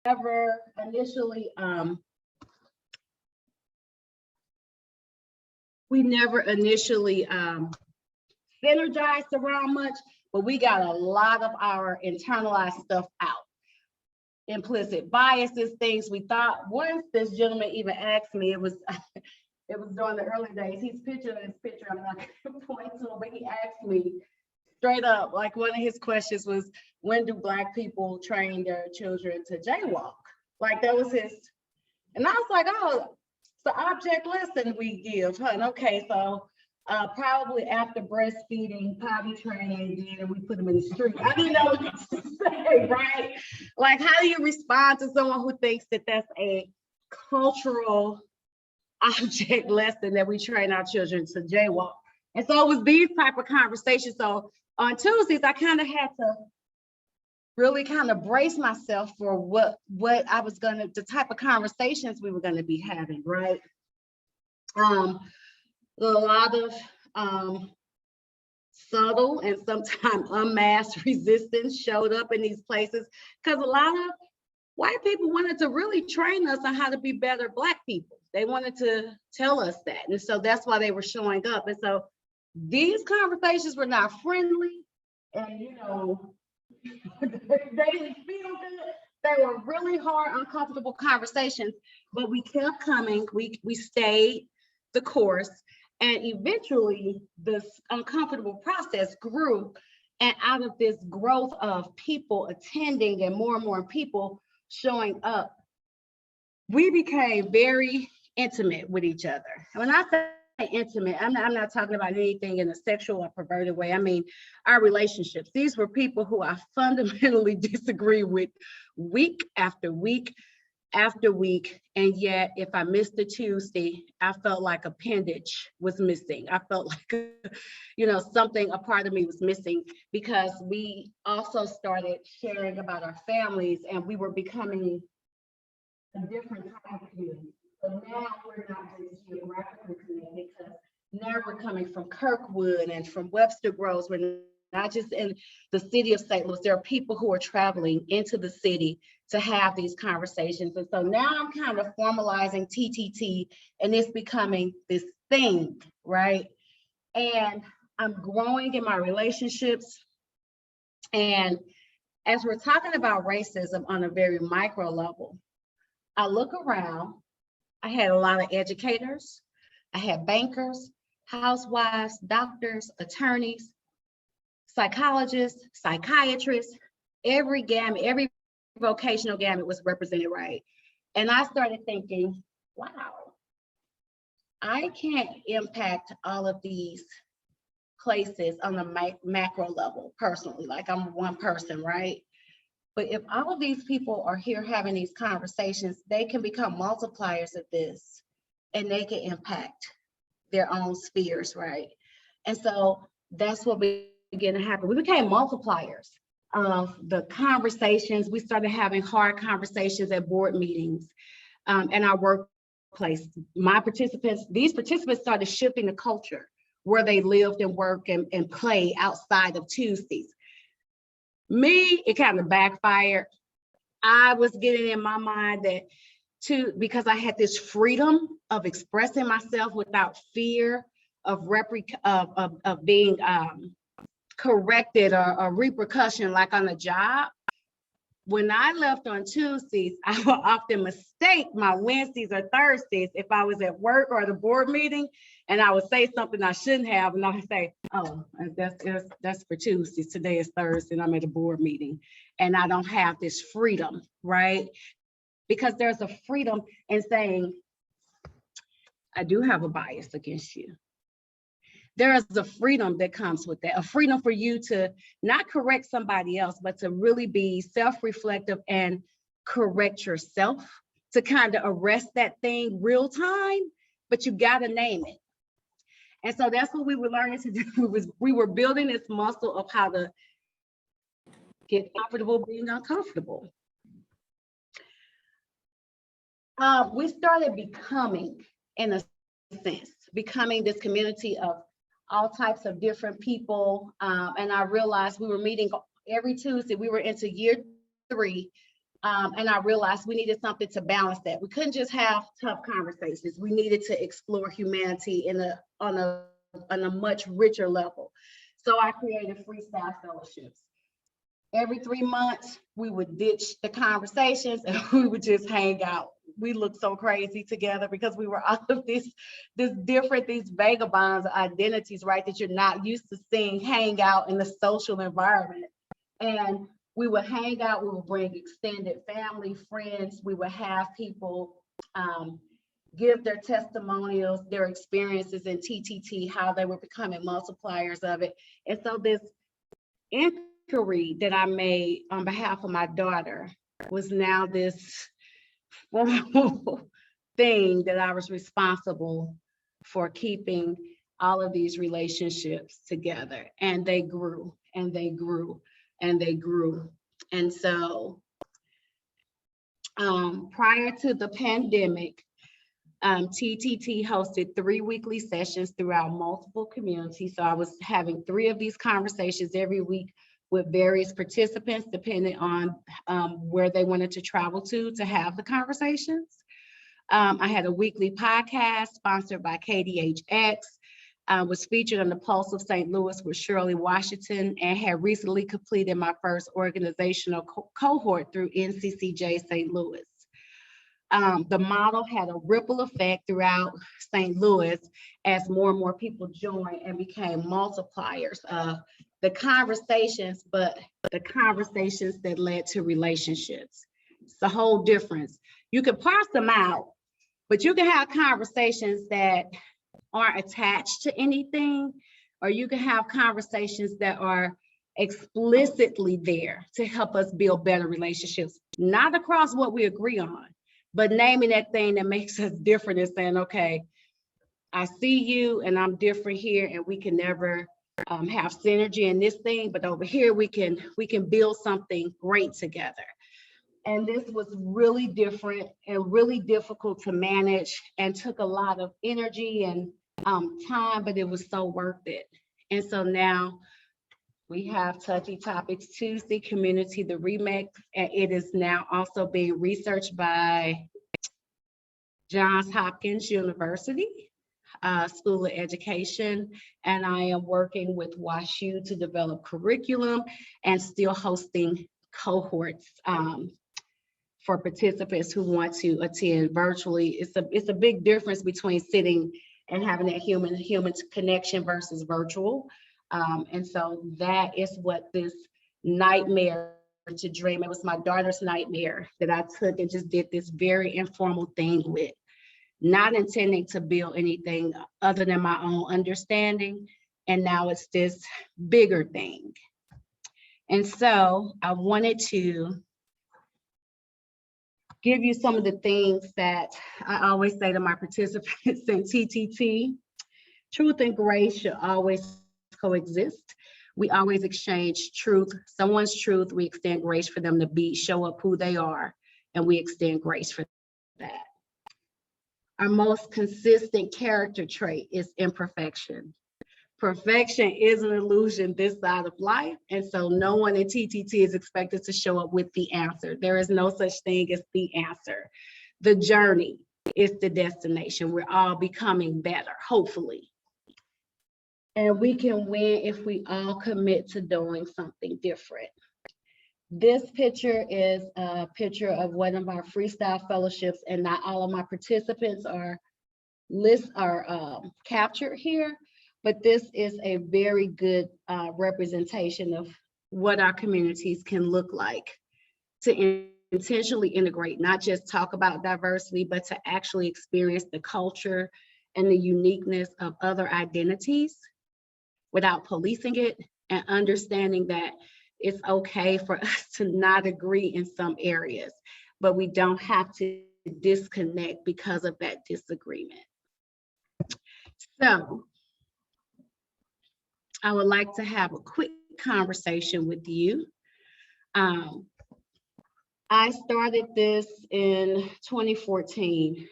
never initially synergized around much, but we got a lot of our internalized stuff out. Implicit biases, things we thought. Once this gentleman even asked me, it was during the early days. He's pictured in this picture. I'm not going to point to him, but he asked me straight up, like one of his questions was, when do Black people train their children to jaywalk? Like that was his, and I was like, oh, it's the object lesson we give, huh? And okay, so probably after breastfeeding, potty training, then we put them in the street. I didn't know what to say, right? Like, how do you respond to someone who thinks that that's a cultural object lesson that we train our children to jaywalk? And so it was these type of conversations. So on Tuesdays, I kind of had to really kind of brace myself for what I was the type of conversations we were gonna be having, right? A lot of subtle and sometimes unmasked resistance showed up in these places because a lot of white people wanted to really train us on how to be better Black people. They wanted to tell us that. And so that's why they were showing up. And so these conversations were not friendly and, you know, they didn't feel good. They were really hard, uncomfortable conversations, but we kept coming. We stayed the course. And eventually this uncomfortable process grew. And out of this growth of people attending and more people showing up, we became very intimate with each other. And when I say intimate, I'm not talking about anything in a sexual or perverted way. I mean, our relationships. These were people who I fundamentally disagree with week after week after week. And yet, if I missed a Tuesday, I felt like appendage was missing. I felt like, you know, a part of me was missing because we also started sharing about our families and we were becoming a different type of community. But now we're not just geographically connected because now we're coming from Kirkwood and from Webster Groves. We're not just in the city of St. Louis. There are people who are traveling into the city to have these conversations. And so now I'm kind of formalizing TTT and it's becoming this thing, right? And I'm growing in my relationships. And as we're talking about racism on a very micro level, I look around, I had a lot of educators, I had bankers, housewives, doctors, attorneys, psychologists, psychiatrists, every gamut, every vocational gamut was represented, right? And I started thinking, wow, I can't impact all of these places on a macro level personally, like I'm one person, right? But if all of these people are here having these conversations, they can become multipliers of this and they can impact their own spheres, right? And so that's what began to happen. We became multipliers of the conversations. We started having hard conversations at board meetings and our workplace. These participants started shifting the culture where they lived and worked and played outside of Tuesdays. Me, it kind of backfired. I was getting in my mind that because I had this freedom of expressing myself without fear of being corrected or repercussion like on a job. When I left on Tuesdays, I would often mistake my Wednesdays or Thursdays if I was at work or at a board meeting, and I would say something I shouldn't have, and I would say, "Oh, that's for Tuesdays. Today is Thursday, and I'm at a board meeting, and I don't have this freedom, right?" Because there's a freedom in saying, "I do have a bias against you." There is a freedom that comes with that, a freedom for you to not correct somebody else, but to really be self-reflective and correct yourself, to kind of arrest that thing real time, but you gotta name it. And so that's what we were learning to do. We were building this muscle of how to get comfortable being uncomfortable. We started becoming, in a sense, becoming this community of all types of different people. And I realized we were meeting every Tuesday. We were into year 3. And I realized we needed something to balance that. We couldn't just have tough conversations. We needed to explore humanity on a much richer level. So I created freestyle fellowships. Every 3 months, we would ditch the conversations and we would just hang out. We looked so crazy together because we were all of these vagabonds identities, right? That you're not used to seeing hang out in the social environment. And we would hang out, we would bring extended family, friends, we would have people give their testimonials, their experiences in TTT, how they were becoming multipliers of it. And so this inquiry that I made on behalf of my daughter was now this thing that I was responsible for keeping all of these relationships together. And they grew and they grew and they grew. And so prior to the pandemic, TTT hosted 3 weekly sessions throughout multiple communities. So I was having 3 of these conversations every week with various participants, depending on where they wanted to travel to have the conversations. I had a weekly podcast sponsored by KDHX, was featured on the Pulse of St. Louis with Shirley Washington, and had recently completed my first organizational cohort through NCCJ St. Louis. The model had a ripple effect throughout St. Louis as more and more people joined and became multipliers of the conversations, but the conversations that led to relationships. It's the whole difference. You can parse them out, but you can have conversations that aren't attached to anything, or you can have conversations that are explicitly there to help us build better relationships, not across what we agree on, but naming that thing that makes us different and saying, okay, I see you and I'm different here, and we can never have synergy in this thing, but over here we can build something great together. And this was really different and really difficult to manage and took a lot of energy and time, but it was so worth it. And so now we have Touchy Topics Tuesday, Community the Remix, and it is now also being researched by Johns Hopkins University School of Education, and I am working with WashU to develop curriculum and still hosting cohorts for participants who want to attend virtually. It's a big difference between sitting and having that human connection versus virtual. And so that is what this nightmare to dream, it was my daughter's nightmare that I took and just did this very informal thing with, not intending to build anything other than my own understanding. And now it's this bigger thing. And so I wanted to give you some of the things that I always say to my participants in TTT. Truth and grace should always coexist. We always exchange truth, someone's truth, we extend grace for them to show up who they are, and we extend grace for that. Our most consistent character trait is imperfection. Perfection is an illusion this side of life, and so no one in TTT is expected to show up with the answer. There is no such thing as the answer. The journey is the destination. We're all becoming better, hopefully. And we can win if we all commit to doing something different. This picture is a picture of one of our freestyle fellowships, and not all of my participants are captured here, but this is a very good representation of what our communities can look like to intentionally integrate, not just talk about diversity, but to actually experience the culture and the uniqueness of other identities without policing it, and understanding that it's okay for us to not agree in some areas, but we don't have to disconnect because of that disagreement. So I would like to have a quick conversation with you. I started this in 2014,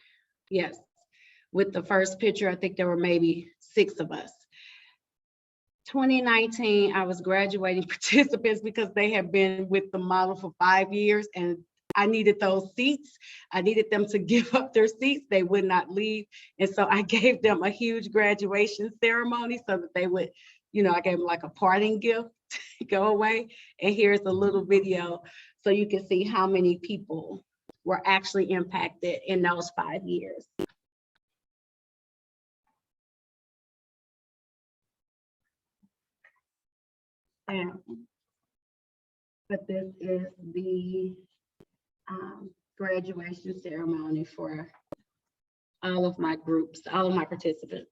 yes, with the first picture. I think there were maybe 6 of us. 2019, I was graduating participants because they had been with the model for 5 years, and I needed those seats. I needed them to give up their seats. They would not leave. And so I gave them a huge graduation ceremony so that they would, I gave them like a parting gift to go away. And here's a little video so you can see how many people were actually impacted in those 5 years. But this is the graduation ceremony for all of my groups, all of my participants.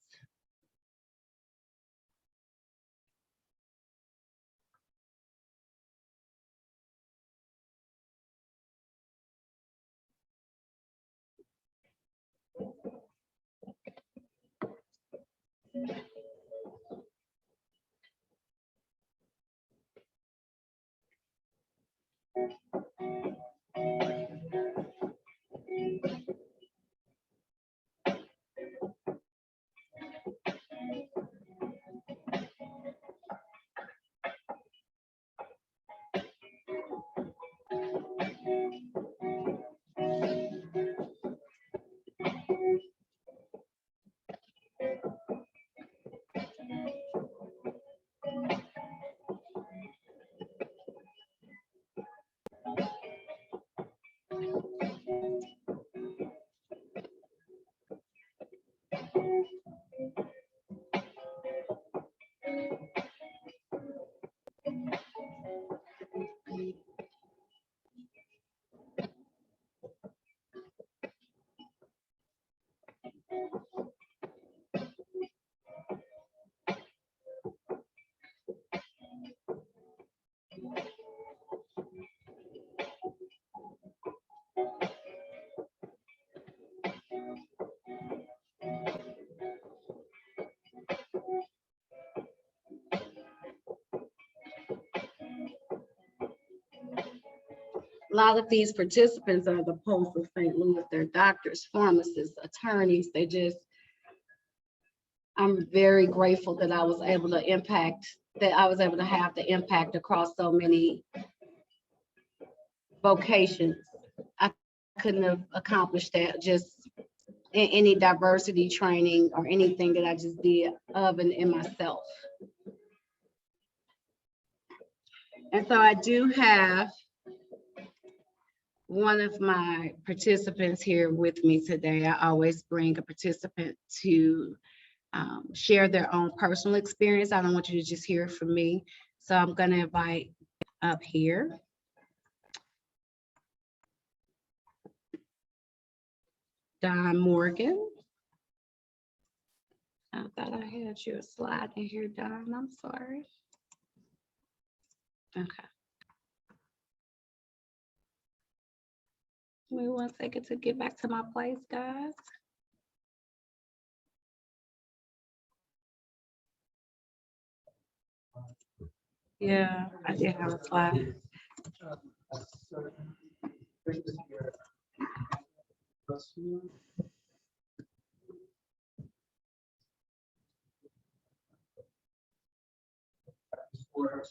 A lot of these participants are the Pulse of St. Louis. They're doctors, pharmacists, attorneys. I'm very grateful that I was able to have the impact across so many vocations. I couldn't have accomplished that just in any diversity training or anything that I just did of and in myself. And so I do have one of my participants here with me today. I always bring a participant to share their own personal experience. I don't want you to just hear it from me. So I'm going to invite up here Don Morgan. I thought I had you a slide in here, Don. I'm sorry. Okay. Give me 1 second to get back to my place, guys. Yeah, I did have a slide.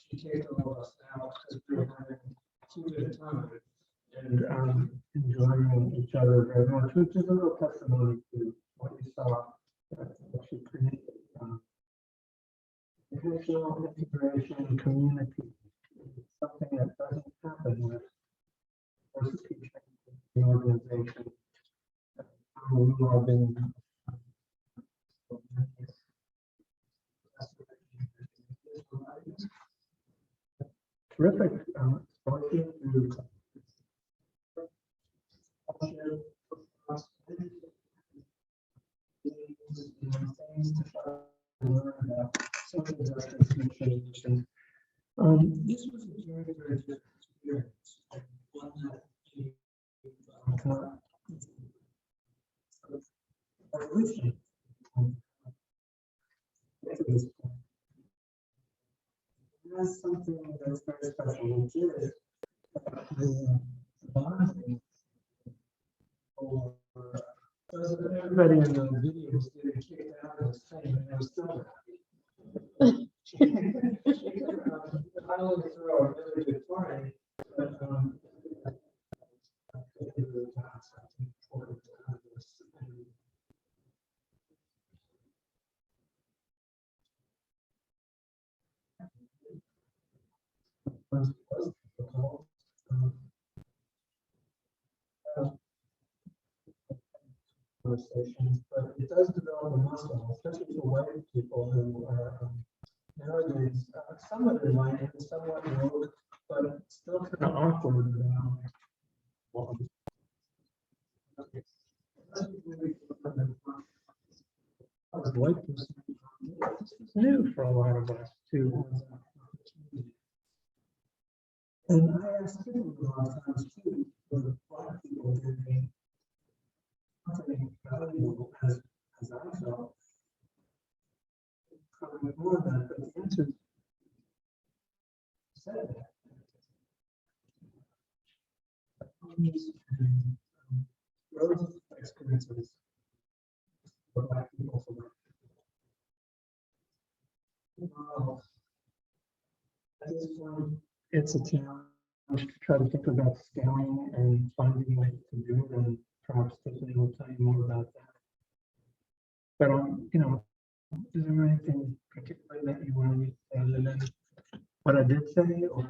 She takes all of us now because we're having too good a time and enjoying each other very much, which is a little testimony to what you saw that she created. Intentional integration community is something that doesn't happen with teaching the organization. We've all been terrific. Working to this was a very, very good experience. One that that's something that's very special, which is the bonding for everybody in the video was getting kicked out of this thing, and they were still not only through a really good party, but that's, I think, important to this. Conversations, but it does develop a muscle, especially for white people who are nowadays somewhat enlightened, somewhat woke, but still kind of awkward. As a white person, this is new for a lot of us too. And I ask people a lot of times too, for black people, do they something valuable as I felt? Probably more than that, but the answer said that. Growth experiences for black people. At this point, it's a challenge to try to think about scaling and finding ways to do it, and perhaps Tiffany will tell you more about that. But you know, is there anything particular that you want to say other than what I did say? Or?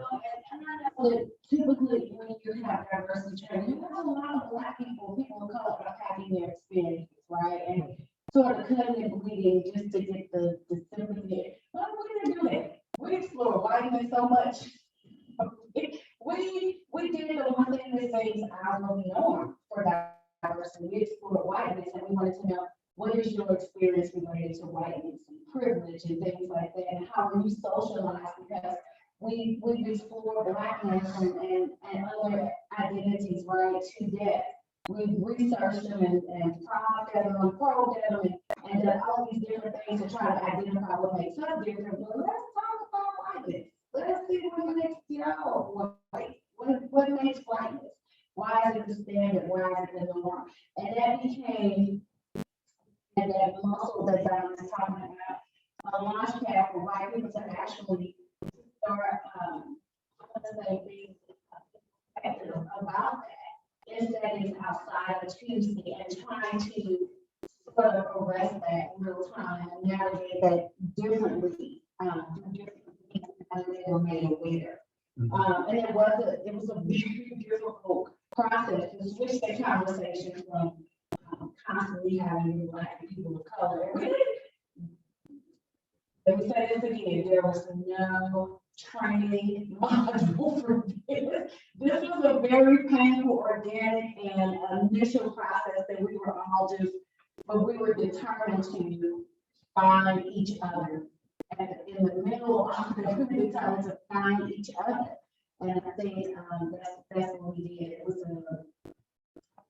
Typically, when you have diversity training, you have a lot of black people, people of color that are having their experiences, right? And sort of cutting and bleeding just to get the sympathy. Well, we didn't do that. We explore whiteness so much. We did the one thing that says out of norm for diversity. We explored whiteness, and we wanted to know, what is your experience related to whiteness and privilege and things like that, and how are you socialized? Because we've explored blackness and other identities, right, to death. We've researched them and probed at them, probed at them, and done all these different things to try to identify what makes us different. But let's talk about whiteness. Let's see what makes white. What makes whiteness? Why is it the standard? Why is it the norm? And that became that muscle that Don is talking about, a launch pad for white people to actually start being effective about that instead of outside of Tuesday and trying to sort of arrest that in real time and navigate that differently, as they were made aware. And it was a very difficult process to switch the conversation from constantly having black people of color. Let me say this again, there was no training module for this. This was a very painful, organic, and initial process that we were all but we were determined to find each other. And in the middle of it, we were determined to find each other. And I think that's what we did. It was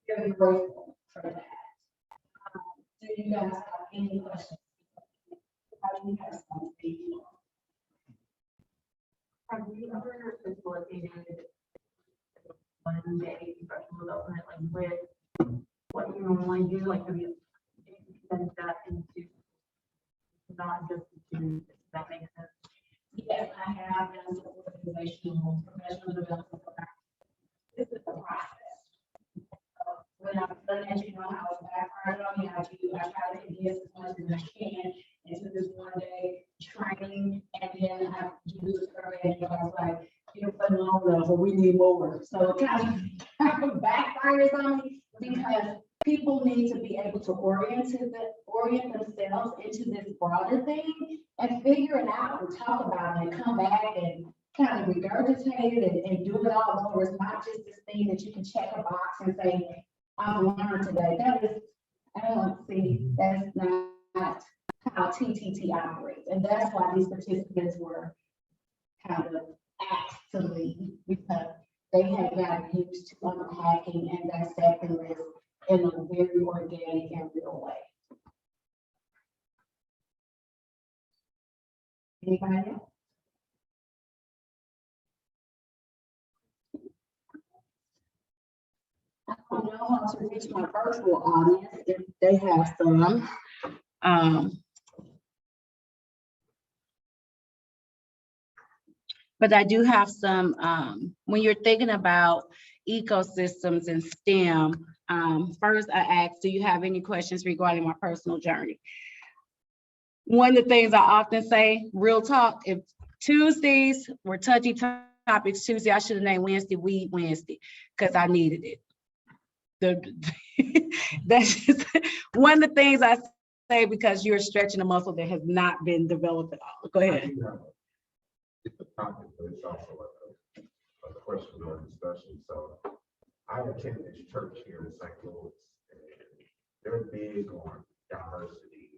very grateful for that. Do you guys have any questions? How do you guys want to be? Have you ever facilitated one day professional development, like with what you normally do? Like, have you extended that into not just students? Does that make sense? Yes, I have done some organizational professional development. This is the process. When I'm done, as you know, I was background on me, I try to condense as much as I can into this one day training, and then I do the survey, and I was like, you know, but long enough, but we need more. So it kind of backfires on me because people need to be able to orient themselves into this broader thing and figure it out and talk about it and come back and kind of regurgitate it and do it all over. It's not just this thing that you can check a box and say, I've learned today. That's not how TTT operates. And that's why these participants were kind of asked to leave, because they had gotten used to unpacking and dissecting this in a very organic and real way. Anybody else? I don't know how to reach my virtual audience if they have some. But I do have some, when you're thinking about ecosystems and STEM, First, I asked, do you have any questions regarding my personal journey? One of the things I often say, real talk, if Tuesdays were touchy topics Tuesday, I should have named Wednesday Weed Wednesday, because I needed it. That's just one of the things I say, because you're stretching a muscle that has not been developed at all. Go ahead. It's a topic, but it's also a question or discussion. So I attend this church here in St. Louis, and they're big on diversity,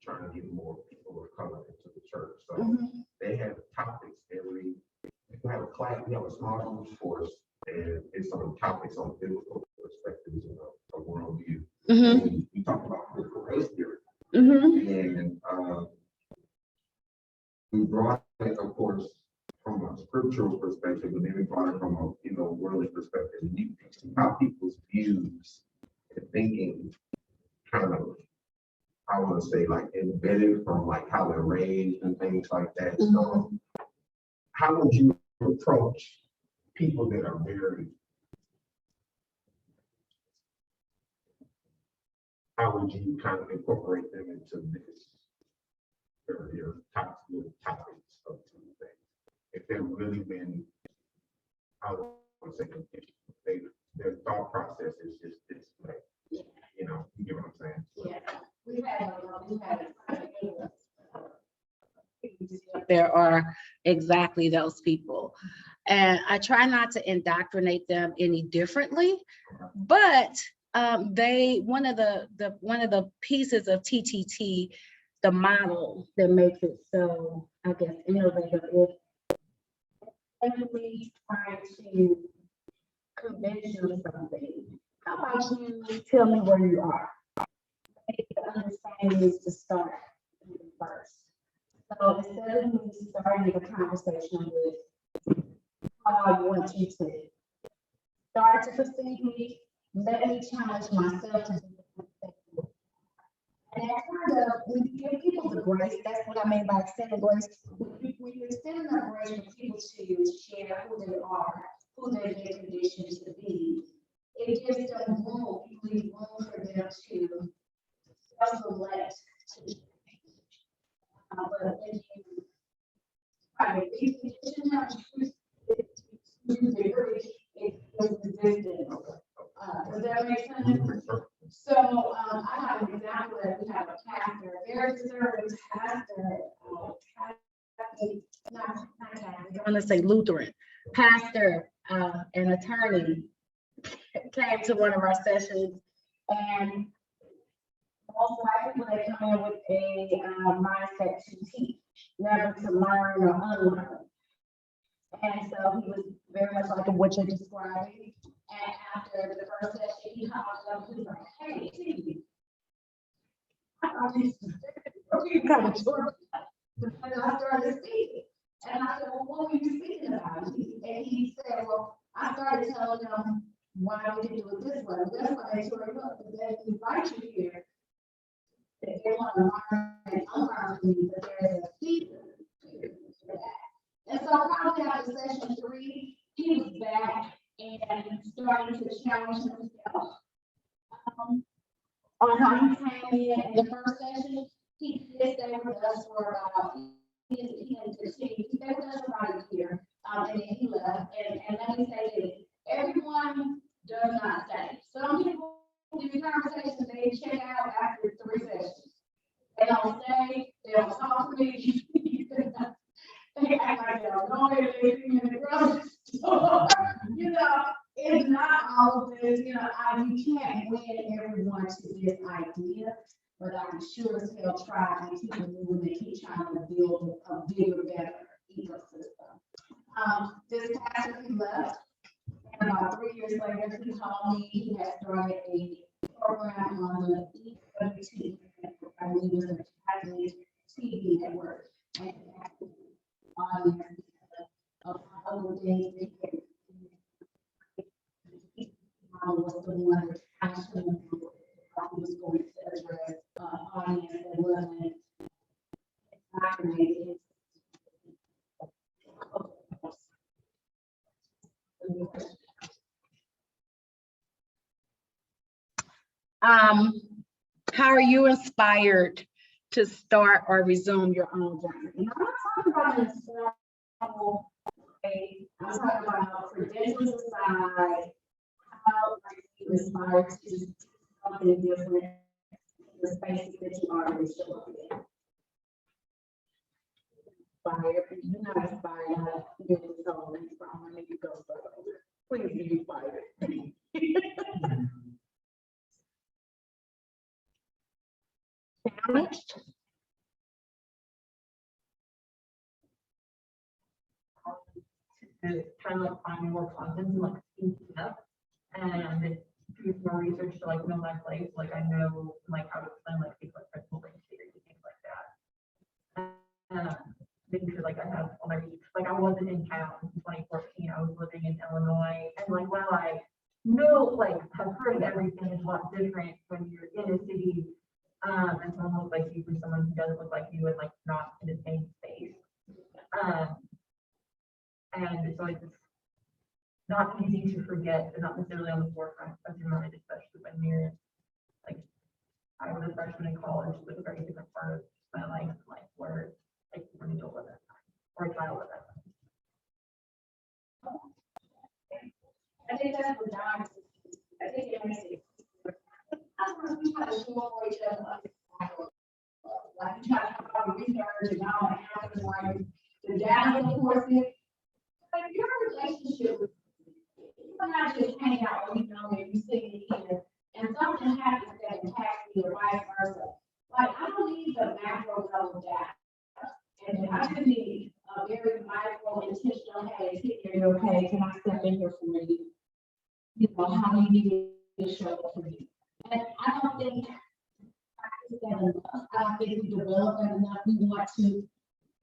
trying to get more people of color into the church. So they have topics every, we have a class, we have a small group course, and it's on topics on biblical perspectives and a worldview. And we talk about critical race theory. And we brought it, of course, from a scriptural perspective, but then we brought it from a worldly perspective. And you can see how people's views and thinking kind of, I want to say, like embedded from like how they're raised and things like that. So how would you approach people that are very, how would you kind of incorporate them into this, your topics of things? If they've really been, I would say, their thought process is just this way. You get what I'm saying? Yeah, we've had There are exactly those people. And I try not to indoctrinate them any differently, but one of the pieces of TTT, the model that makes it so, I guess, innovative is every trying to convince you of something. How about you tell me where you are? The understanding is to start first. So instead of me starting a conversation with how I want you to start to perceive me, let me challenge myself to do the. And that kind of, when you give people the grace, that's what I mean by extending grace. When you extend enough grace for people to share who they are, who they've been conditioned to be, it gives them room, you leave room for them to self-select. But when you try to be conditioned, it's resistant. Does that make sense? So I have an example that we have a pastor, a very conservative pastor, not Catholic, I want to say Lutheran pastor, an attorney, came to one of our sessions, and most white people, they come in with a mindset to teach, never to learn or unlearn. And so he was very much like what you're describing. And after the first session, he hopped up, he was like, hey, T, I thought this was kind of short. And I started speaking. And I said, well, what were you speaking about? And he said, well, I started telling them why we can do it this way. That's why they sort of look, but they invite you here. They want to learn and unlearn things, but there's a season for that. And so probably after session 3, he was back and starting to challenge himself on how he came in the first session. He did stay with us for about, he didn't continue, he stayed with us for about a year, and then he left. And let me say this, everyone does not stay. Some people in conversations, they check out after 3 sessions. They don't stay, they don't talk to me. They act like they don't know it, they see me in the grocery store. It's not all of this, you can't win everyone to this idea, but I can sure as hell try and keep it moving and keep trying to build a bigger, better ecosystem. This pastor, he left, and about 3 years later, he called me. He had started a program on the EWT, I believe it was a Catholic TV network, and audience of other things. Was the one that actually was going to address audience that wasn't indoctrinated. How are you inspired to start or resume your own journey? And I'm not talking about in a formal way. I'm talking about credentials aside, how are you inspired to do something different in the spaces that you already show up in? Inspired, you're not inspired, you're so inspired, maybe you go start over. Please be inspired. Challenged? To try to like find more content and like speak it up and do more research to like know my place. Like I know like how to explain like things like principal range theory and things like that. Making sure like I have all my like I wasn't in town in 2014. I was living in Illinois, and like while I know like have heard everything is a lot different when you're in a city and someone looks like you for someone who doesn't look like you and like not in the same space. And so it's not easy to forget, and not necessarily on the forefront of your mind, especially when you're like, I was a freshman in college, it was a very different part of my life, where like we're an adult at that time, or a child at that time. I think that's what Don, I think it makes it. Sometimes we try to show up for each other. Like you try to talk about research and all that happens, like the data courses. Like your relationship with, you not just hang out, you know, and you sit here and something happens that impacts me or vice versa. Like I don't need the macro level data. And I just need a very micro intentional, hey, sit here, you okay, can I step in here for you? You know, how do you need me to show up for you? And I don't think I don't think we develop that enough. We want to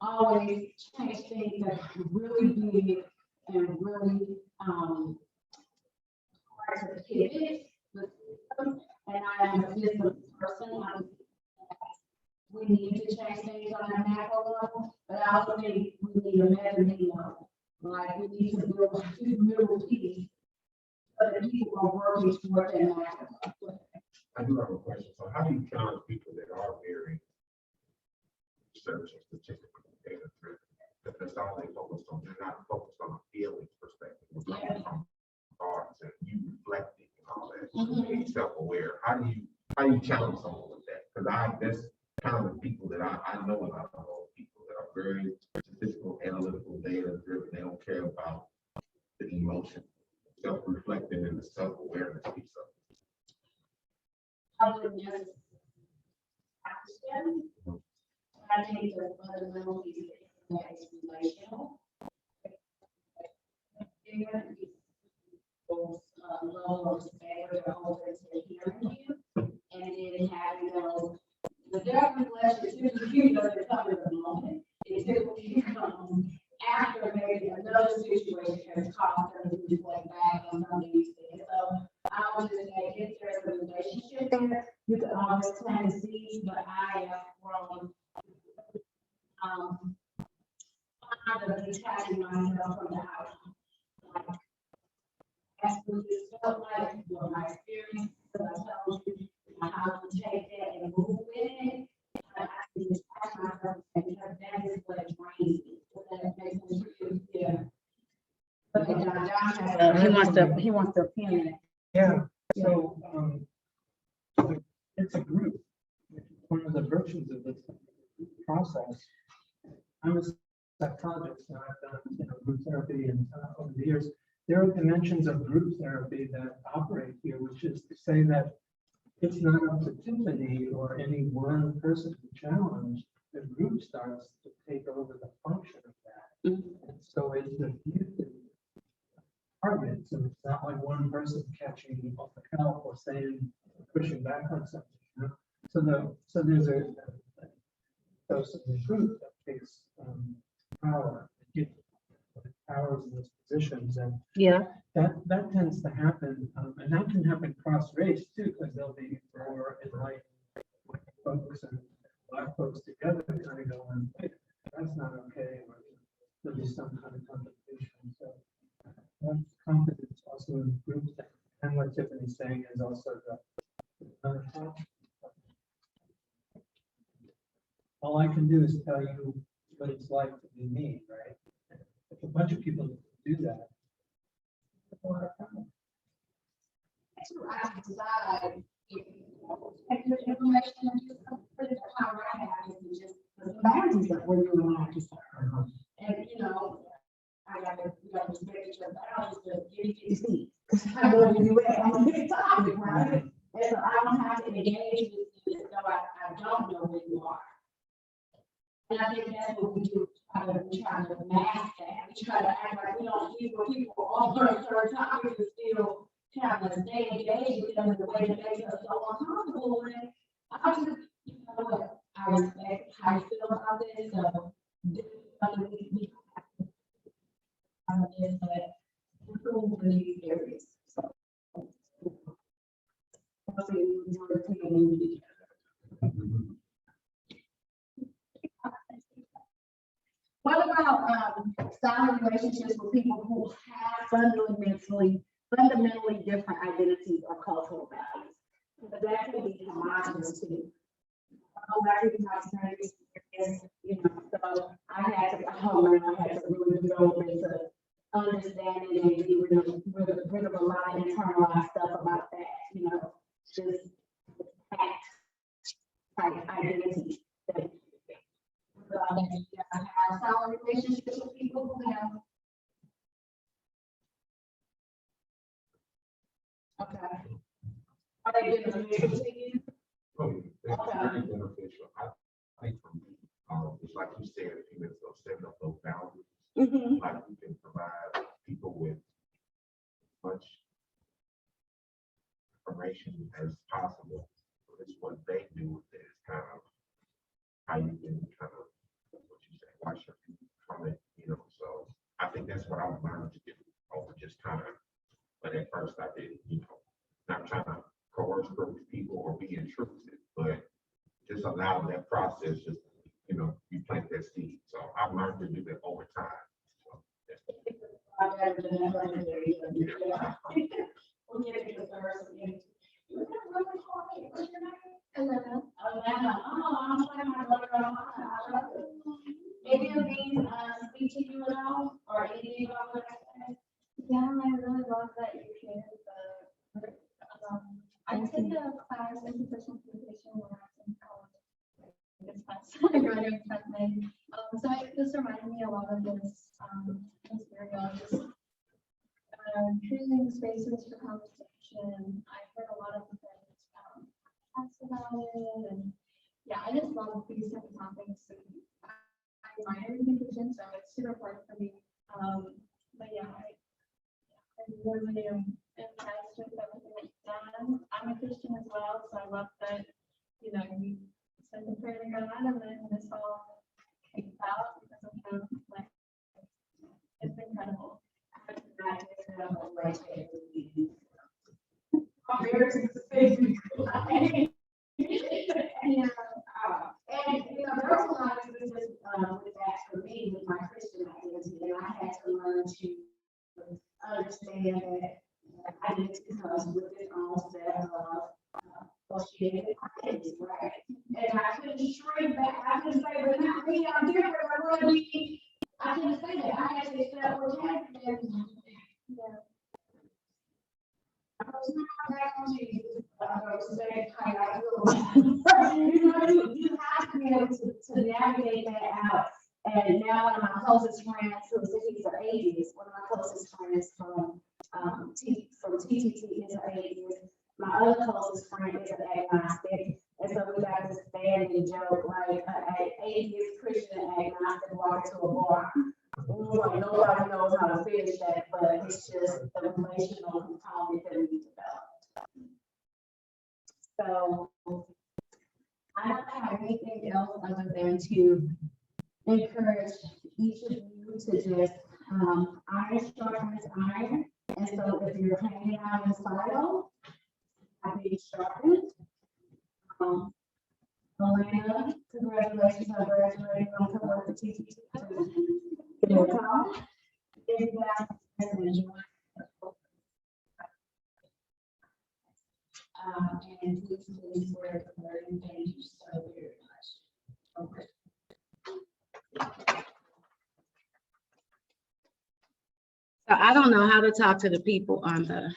always change things that are really big and really hard to pivot the system. And I am a system person. We need to change things on a macro level, but I also think we need a measurement level. Like we need to build a middle piece so that people are working toward that macro level. I do have a question. So how do you challenge people that are very research and statistical data driven? If that's all they focus on, they're not focused on a feelings perspective. They're focused on thoughts and you reflecting and all that, being self-aware. How do you challenge someone with that? Because that's kind of the people that I know a lot of those people that are very statistical, analytical, data driven. They don't care about the emotion, self-reflecting and the self-awareness piece of it. I wouldn't just ask them. I think the fundamental piece that is relational. Level of respect or open to hearing you, and then having those. The government relationship typically doesn't come in the moment. It typically comes after maybe another situation has caused them to reflect back on something you said. So I would just say if there's a relationship there, you can always plant a seed, but I am from fond of detaching myself from the outcome. That's what this felt like, what my experience, because I told you how to take that and move with it. I can detach myself because that is what drains me. So that makes me feel, yeah. Okay, John has He wants to opinion it. Yeah, so, it's a group. One of the virtues of this process. I'm a psychologist and I've done, group therapy and over the years, there are dimensions of group therapy that operate here, which is to say that it's not up to Tiffany or any one person to challenge. The group starts to take over the function of that. And so it's the targets, and it's not like one person catching off the cuff or saying, pushing back on something. So there's a person in the group that takes power, powers in those positions, and that tends to happen, and that can happen cross race too, because there'll be more enlightened folks and black folks together kind of going, hey, that's not okay, or there'll be some kind of competition. So that's confidence also in groups, and what Tiffany's saying is also the All I can do is tell you what it's like to be me, right? If a bunch of people do that. I decide if the information for the power I have is just the boundaries of where you're allowed to serve. And, I gotta respect each other, boundaries, but you get to see. I know where you at on this topic, right? And so I don't have to engage with you as though I don't know where you are. And I think that's what we do. We try to mask that. We try to act like we don't see where people are on certain topics and still kind of stay engaged with them in a way that makes us so uncomfortable with it. I just, what, I respect how you feel about this, so we improve in these areas. So, hopefully we enjoy the community. What about solid relationships with people who have fundamentally different identities or cultural values? Because that can be homogenous too. Black people have experience, so I had to really go into understanding and be rid of a lot of internalized stuff about that, just fact, identity. Have solid relationships with people who have. Okay. Are they beneficial to you? It's very beneficial. I think for me, it's like you said a few minutes ago, setting up those boundaries. Mm-hmm. Like you can provide people with much information as possible. It's what they do with it. It's kind of how you can kind of, what you say, wash your feet from it, So I think that's what I've learned to do over just kind of, but at first I did, not trying to coerce people or be intrusive, but just allow that process, just, you plant that seed. So I've learned to do that over time. So, I'm better than that legendary. We'll get into the first again. What's your name? Elena. Elena. Oh, I'm like my brother. Maybe it means speak to you at all, or anything about what I said. Yeah, I really love that you shared the, I took a class in interpersonal communication when I was in college. This past, I graduated that May. So this reminded me a lot of this, material, just creating spaces for conversation. I've heard a lot of different podcasts about it, and yeah, I just love these type of topics. And I minor in communication, so it's super important for me. But yeah, I really am impressed with everything that you've done. I'm a Christian as well, so I love that, you send a prayer to God and then this all came out because of him. Like, it's incredible. Yeah. And there was a lot of this with that for me with my Christian identity, and I had to learn to understand that identity comes with its own set of associated identities, right? And I couldn't shrink back. I couldn't say, but not me, I'm different. I want to be. I couldn't say that. I had to accept what happened. Yeah. I was not back on Jesus. I was saying, I you have to be able to navigate that out. And now one of my closest friends, he's an atheist, one of my closest friends from TTT is an atheist. My other closest friend is an agnostic. And so we got this standing joke, like an atheist Christian agnostic walk into a bar. Like, nobody knows how to finish that, but it's just the relational component that we developed. So I don't have anything else other than to encourage each of you to just iron sharpens iron. And so if you're hanging out in silo, I being sharpened. Elena, congratulations on graduating from Kolberg to TTT. Give me a call. If you guys enjoy. And please wear the card, and thank you so very much. Okay. So I don't know how to talk to the people on the.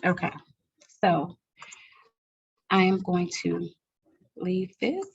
Okay, so I am going to leave this.